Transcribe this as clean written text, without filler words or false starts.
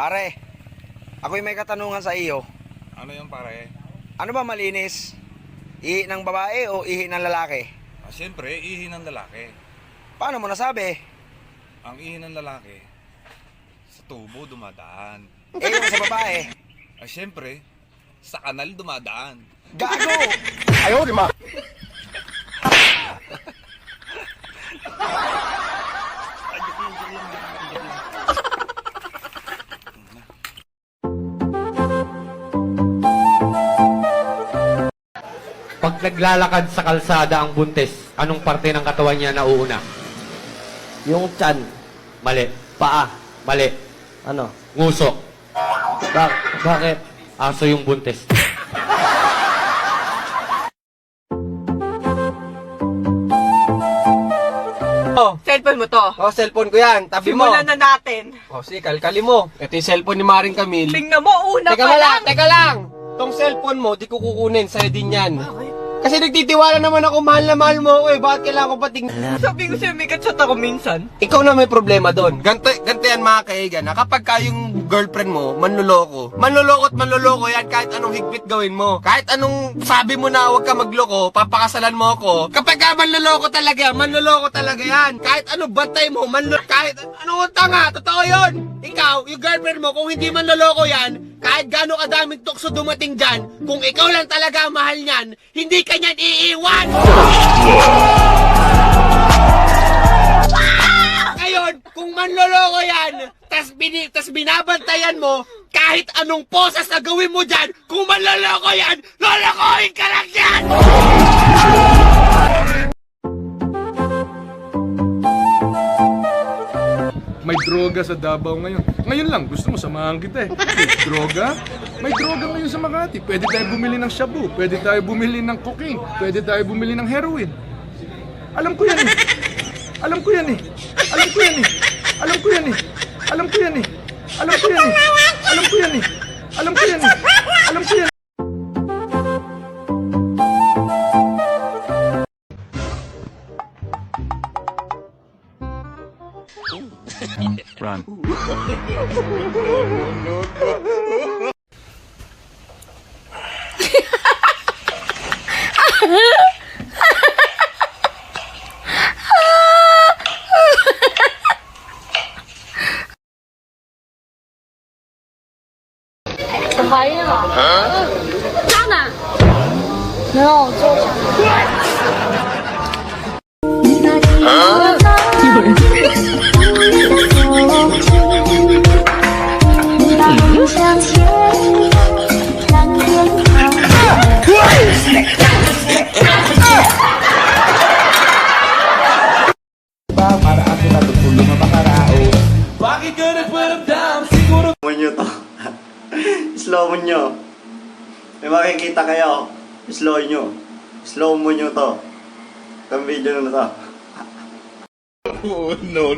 Pare, ako'y may katanungan sa iyo. Ano yung pare? Ano ba malinis? Ihi ng babae o ihi ng lalaki? Siyempre, ihi ng lalaki. Paano mo nasabi? Ang ihi ng lalaki, sa tubo dumadaan. Eh yung sa babae? Siyempre, sa kanal dumadaan. Gago! Ayaw, di ma. Pag naglalakad sa kalsada ang buntis, anong parte ng katawan niya nauuna? Yung tiyan. Mali. Paa. Mali. Ano? Nguso. Bakit? Aso yung buntis. Cellphone mo to. Oh, cellphone ko yan. Tabi mo. Simulan na natin. Oh, sige, kalkali mo. Ito yung cellphone ni Maring Camille. Tingnan mo, una Teka pa lang. teka lang. Tong cellphone mo, di ko kukunin. Sa'yo din yan. Bakit? Kasi nagtitiwala naman ako, mahal na mahal mo ako eh. Bakit kailangan ko pa tingnan? Sabi ko sa'yo, may kachat ako minsan. Ikaw na may problema doon. Ganto yan mga kaigan. Kapag ka yung girlfriend mo, manloloko. Manloloko yan kahit anong higpit gawin mo. Kahit anong sabi mo na huwag ka magloko, papakasalan mo ako. Kapag ka manloloko talaga yan. Kahit ano bantay mo, kahit anong tanga, totoo yun. Ikaw, yung girlfriend mo, kung hindi manloloko yan, kahit gaano kadaming tukso dumating dyan, kung ikaw lang talaga ang mahal niyan, hindi ka niyan iiwan! Ngayon, kung manloloko yan, tas binabantayan mo, kahit anong poses na gawin mo dyan, kung manloloko yan, lolokohin ka lang yan! May droga sa Davao ngayon. Ngayon lang, gusto mo samahan kita eh. May droga? May droga ngayon sa Makati. Pwede tayo bumili ng shabu, pwede tayo bumili ng cocaine, pwede tayo bumili ng heroin. Alam ko yan eh. Alam ko yan eh. Alam ko yan eh. Alam ko yan eh. Alam ko yan eh. Alam ko yan eh. Alam ko yan eh. Alam ko yan eh. Alam ko yan. Run. Slow nyo to. Slow mo nyo. May makikita kayo. Slow nyo. Slow mo nyo to. Itong video na to. Oh, no.